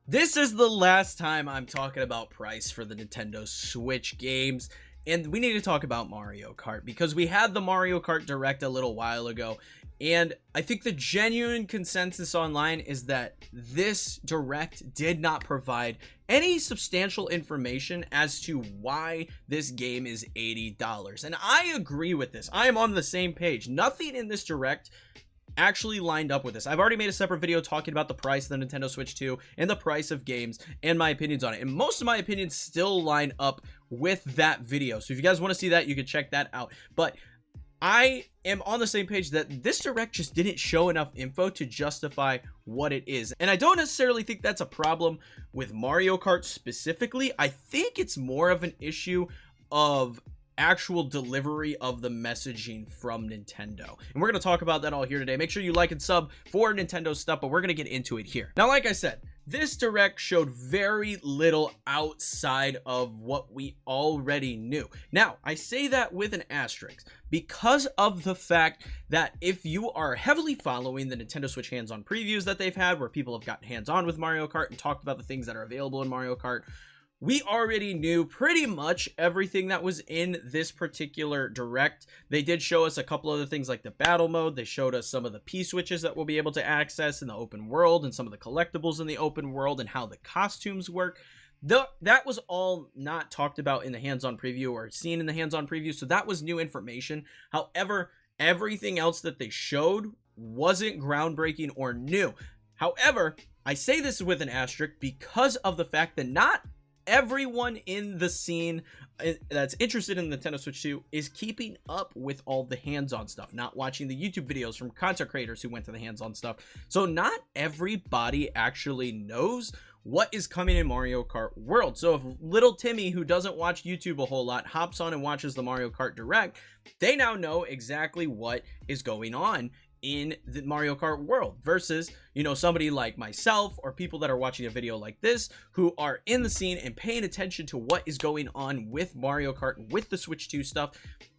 This is the last time I'm talking about price for the Nintendo Switch games, and we need to talk about Mario Kart because we had the Mario Kart Direct a little while ago, and I think the genuine consensus online is that this Direct did not provide any substantial information as to why this game is $80. And I agree with this. I am on the same page. Nothing in this Direct actually lined up with this. I've already made a separate video talking about the price of the Nintendo Switch 2 and the price of games and my opinions on it, and most of my opinions still line up with that video. So if you guys want to see that, you can check that out. But I am on the same page that this Direct just didn't show enough info to justify what it is. And I don't necessarily think that's a problem with Mario Kart specifically. I think it's more of an issue of actual delivery of the messaging from Nintendo, and we're going to talk about that all here today. Make sure you like and sub for Nintendo stuff, but we're going to get into it here. Now, like I said, this Direct showed very little outside of what we already knew. Now, I say that with an asterisk because of the fact that if you are heavily following the Nintendo Switch hands-on previews that they've had, where people have gotten hands-on with Mario Kart and talked about the things that are available in Mario Kart, we already knew pretty much everything that was in this particular Direct. They did show us a couple other things like the battle mode. They showed us some of the P-switches that we'll be able to access in the open world and some of the collectibles in the open world and how the costumes work. That was all not talked about in the hands-on preview or seen in the hands-on preview, so that was new information. However, everything else that they showed wasn't groundbreaking or new. However, I say this with an asterisk because of the fact that not everyone in the scene that's interested in the Nintendo Switch 2 is keeping up with all the hands-on stuff, not watching the YouTube videos from content creators who went to the hands-on stuff. So not everybody actually knows what is coming in Mario Kart World. So if little Timmy, who doesn't watch YouTube a whole lot, hops on and watches the Mario Kart Direct, they now know exactly what is going on in the Mario Kart World versus, somebody like myself or people that are watching a video like this who are in the scene and paying attention to what is going on with Mario Kart and with the Switch 2 stuff.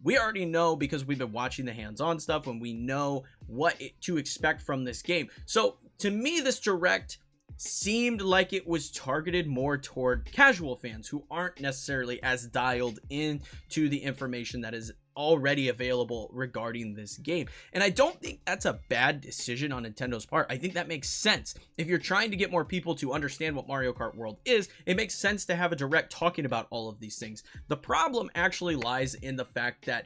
We already know because we've been watching the hands-on stuff and we know what to expect from this game. So to me, this Direct seemed like it was targeted more toward casual fans who aren't necessarily as dialed into the information that is already available regarding this game. And I don't think that's a bad decision on Nintendo's part. I think that makes sense. If you're trying to get more people to understand what Mario Kart World is, it makes sense to have a Direct talking about all of these things. The problem actually lies in the fact that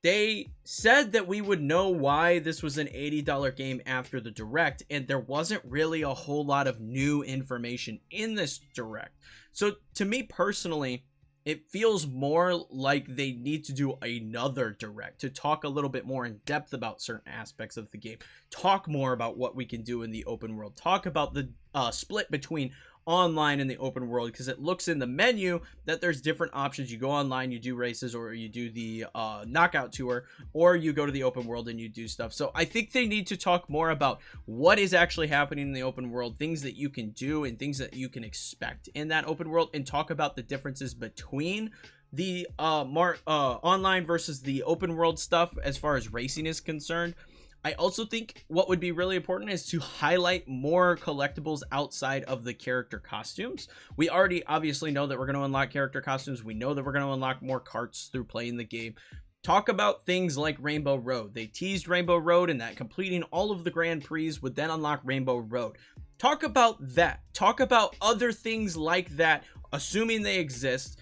they said that we would know why this was an $80 game after the Direct, and there wasn't really a whole lot of new information in this Direct. So to me personally, it feels more like they need to do another Direct to talk a little bit more in depth about certain aspects of the game, talk more about what we can do in the open world, talk about the split between online and the open world, because it looks in the menu that there's different options. You go online, you do races, or you do the knockout tour, or you go to the open world and you do stuff. So I think they need to talk more about what is actually happening in the open world, things that you can do and things that you can expect in that open world, and talk about the differences between the online versus the open world stuff as far as racing is concerned. I also think what would be really important is to highlight more collectibles outside of the character costumes. We already obviously know that we're going to unlock character costumes. We know that we're going to unlock more carts through playing the game. Talk about things like Rainbow Road. They teased Rainbow Road, and that completing all of the Grand Prix would then unlock Rainbow Road. Talk about that. Talk about other things like that, assuming they exist,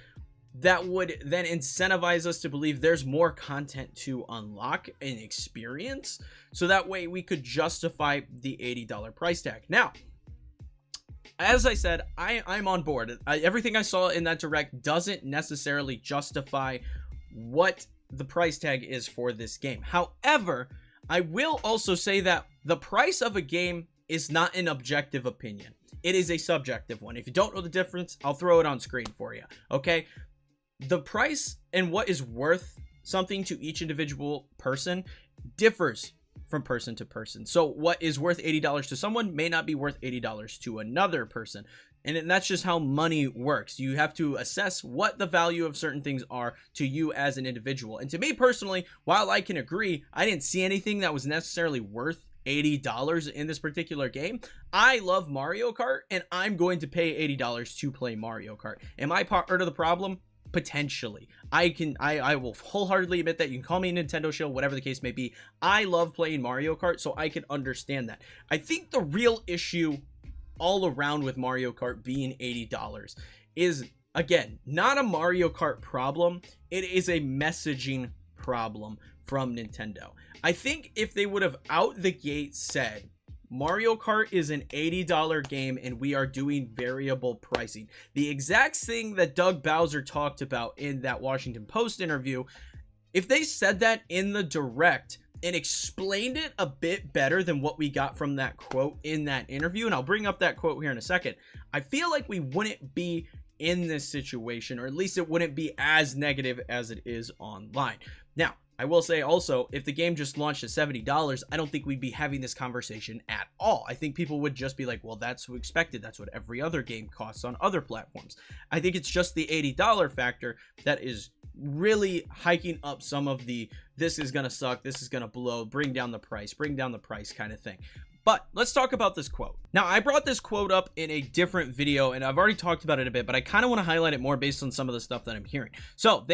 that would then incentivize us to believe there's more content to unlock and experience, so that way we could justify the $80 price tag. Now, as I said, I'm on board. Everything I saw in that Direct doesn't necessarily justify what the price tag is for this game. However, I will also say that the price of a game is not an objective opinion. It is a subjective one. If you don't know the difference, I'll throw it on screen for you, okay? The price and what is worth something to each individual person differs from person to person. So what is worth $80 to someone may not be worth $80 to another person. And that's just how money works. You have to assess what the value of certain things are to you as an individual. And to me personally, while I can agree, I didn't see anything that was necessarily worth $80 in this particular game. I love Mario Kart, and I'm going to pay $80 to play Mario Kart. Am I part of the problem? Potentially. I will wholeheartedly admit that. You can call me a Nintendo shill, whatever the case may be. I love playing Mario Kart, so I can understand that. I think the real issue all around with Mario Kart being $80 is, again, not a Mario Kart problem. It is a messaging problem from Nintendo. I think if they would have out the gate said, Mario Kart is an $80 game and we are doing variable pricing, the exact thing that Doug Bowser talked about in that Washington Post interview, if they said that in the direct and explained it a bit better than what we got from that quote in that interview, and I'll bring up that quote here in a second, I feel like we wouldn't be in this situation, or at least it wouldn't be as negative as it is online. Now, I will say also, if the game just launched at $70, I don't think we'd be having this conversation at all. I think people would just be like, well, that's expected. That's what every other game costs on other platforms. I think it's just the $80 factor that is really hiking up some of the, this is going to suck, this is going to blow, bring down the price kind of thing. But let's talk about this quote. Now, I brought this quote up in a different video, and I've already talked about it a bit, but I kind of want to highlight it more based on some of the stuff that I'm hearing. So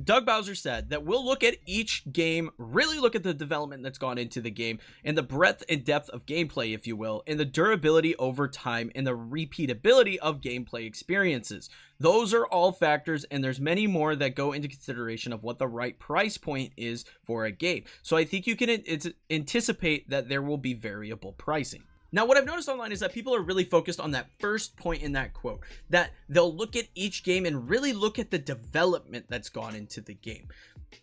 Doug Bowser said that we'll look at each game, really look at the development that's gone into the game, and the breadth and depth of gameplay, if you will, and the durability over time, and the repeatability of gameplay experiences. Those are all factors, and there's many more that go into consideration of what the right price point is for a game. So I think you can anticipate that there will be variable pricing. Now, what I've noticed online is that people are really focused on that first point in that quote, that they'll look at each game and really look at the development that's gone into the game.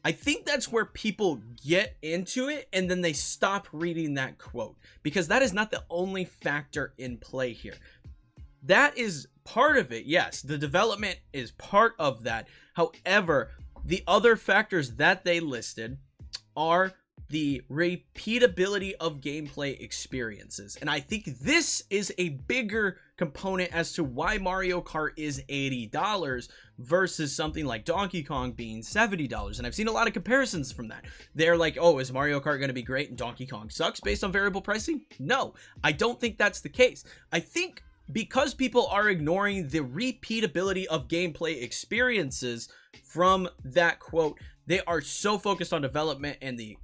I think that's where people get into it and then they stop reading that quote, because that is not the only factor in play here. That is part of it. Yes, the development is part of that. However, the other factors that they listed are the repeatability of gameplay experiences. And I think this is a bigger component as to why Mario Kart is $80 versus something like Donkey Kong being $70. And I've seen a lot of comparisons from that. They're like, oh, is Mario Kart going to be great and Donkey Kong sucks based on variable pricing? No, I don't think that's the case. I think because people are ignoring the repeatability of gameplay experiences from that quote, they are so focused on development and the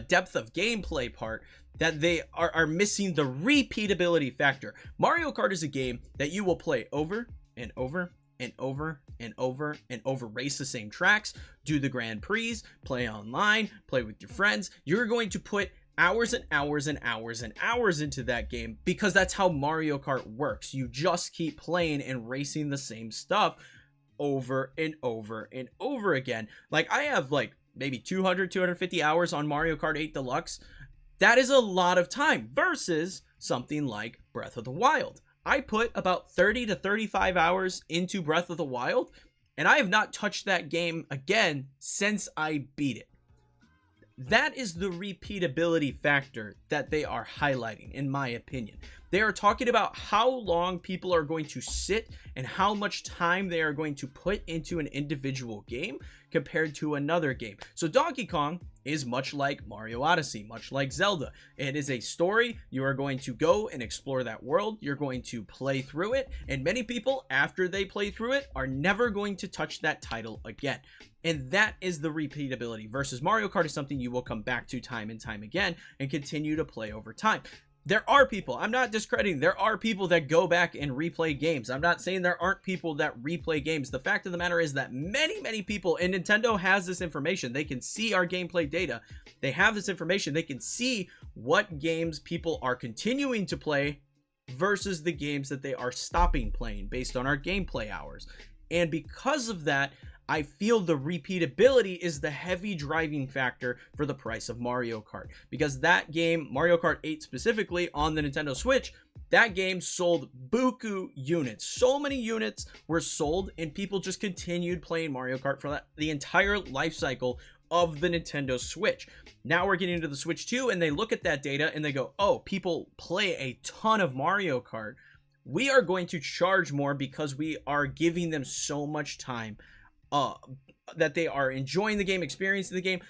depth of gameplay part that they are missing the repeatability factor. Mario Kart is a game that you will play over and over and over and over and over, race the same tracks, do the Grand Prix, play online, play with your friends. You're going to put hours and hours and hours and hours into that game because that's how Mario Kart works. You just keep playing and racing the same stuff over and over and over again. Like, I have like maybe 250 hours on Mario Kart 8 Deluxe. That is a lot of time versus something like Breath of the Wild. I put about 30 to 35 hours into Breath of the Wild, and I have not touched that game again since I beat it. That is the repeatability factor that they are highlighting, in my opinion. They are talking about how long people are going to sit and how much time they are going to put into an individual game compared to another game. So Donkey Kong is much like Mario Odyssey, much like Zelda. It is a story. You are going to go and explore that world. You're going to play through it. And many people, after they play through it, are never going to touch that title again. And that is the repeatability versus Mario Kart is something you will come back to time and time again and continue to play over time. There are people, I'm not discrediting, there are people that go back and replay games. I'm not saying there aren't people that replay games. The fact of the matter is that many people, and Nintendo has this information. They can see our gameplay data. They have this information. They can see what games people are continuing to play versus the games that they are stopping playing based on our gameplay hours. And because of that, I feel the repeatability is the heavy driving factor for the price of Mario Kart, because that game, Mario Kart 8 specifically on the Nintendo Switch, that game sold buku units. So many units were sold and people just continued playing Mario Kart for the entire life cycle of the Nintendo Switch. Now we're getting into the Switch 2 and they look at that data and they go, oh, people play a ton of Mario Kart. We are going to charge more because we are giving them so much time that they are enjoying the game, experiencing the game.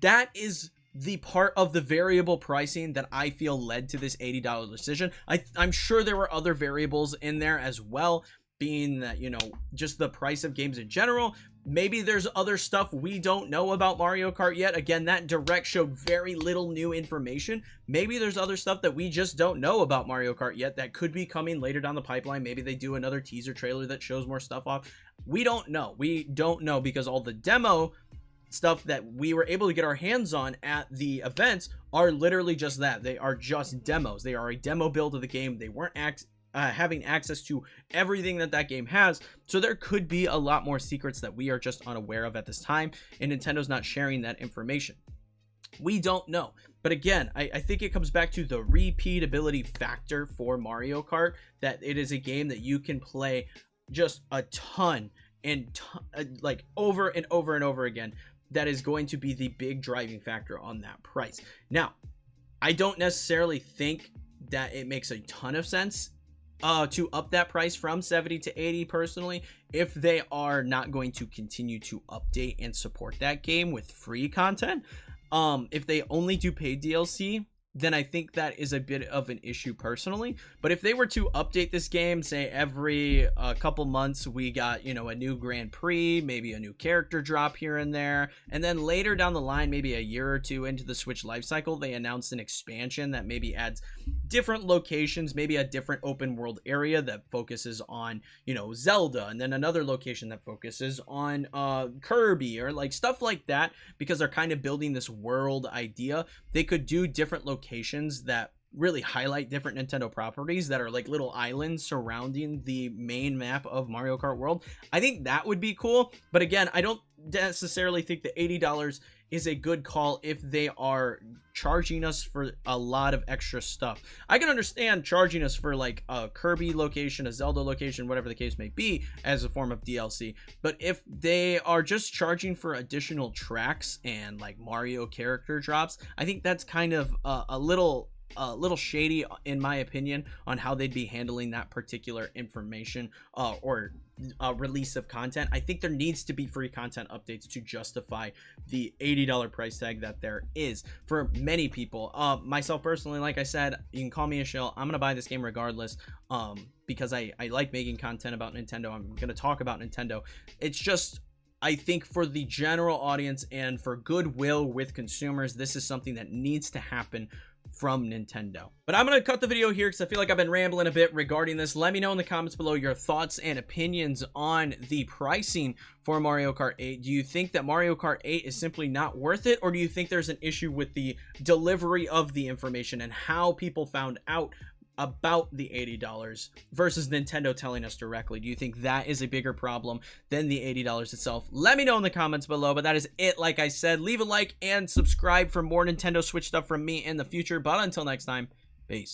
That is the part of the variable pricing that I feel led to this $80 decision. I'm sure there were other variables in there as well, being that, you know, just the price of games in general. Maybe there's other stuff we don't know about Mario Kart yet. Again, that direct showed very little new information. Maybe there's other stuff that we just don't know about Mario Kart yet that could be coming later down the pipeline. Maybe they do another teaser trailer that shows more stuff off. We don't know. We don't know because all the demo stuff that we were able to get our hands on at the events are literally just that. They are just demos. They are a demo build of the game. They weren't having access to everything that game has, so there could be a lot more secrets that we are just unaware of at this time, and Nintendo's not sharing that information. We don't know. But again, I think it comes back to the repeatability factor for Mario Kart, that it is a game that you can play just a ton and like over and over and over again. That is going to be the big driving factor on that price. Now, I don't necessarily think that it makes a ton of sense to up that price from 70 to 80 personally, if they are not going to continue to update and support that game with free content. If they only do paid DLC, then I think that is a bit of an issue personally. But if they were to update this game, say every couple months we got, you know, a new Grand Prix, maybe a new character drop here and there, and then later down the line, maybe a year or two into the Switch lifecycle, they announced an expansion that maybe adds different locations, maybe a different open world area that focuses on, you know, Zelda, and then another location that focuses on Kirby, or like stuff like that, because they're kind of building this world idea. They could do different locations that really highlight different Nintendo properties that are like little islands surrounding the main map of Mario Kart World. I think that would be cool, but again, I don't necessarily think the $80 is a good call if they are charging us for a lot of extra stuff. I can understand charging us for like a Kirby location, a Zelda location, whatever the case may be, as a form of DLC. But if they are just charging for additional tracks and like Mario character drops, I think that's kind of a little shady in my opinion on how they'd be handling that particular information or release of content. I think there needs to be free content updates to justify the $80 price tag that there is for many people. Myself personally, like I said, you can call me a shill. I'm gonna buy this game regardless, because I like making content about Nintendo. I'm gonna talk about Nintendo. It's just, I think for the general audience and for goodwill with consumers, this is something that needs to happen from Nintendo. But I'm gonna cut the video here because I feel like I've been rambling a bit regarding this. Let me know in the comments below your thoughts and opinions on the pricing for Mario Kart 8. Do you think that Mario Kart 8 is simply not worth it, or do you think there's an issue with the delivery of the information and how people found out about the $80 versus Nintendo telling us directly? Do you think that is a bigger problem than the $80 itself? Let me know in the comments below. But that is it. Like I said, leave a like and subscribe for more Nintendo Switch stuff from me in the future. But until next time,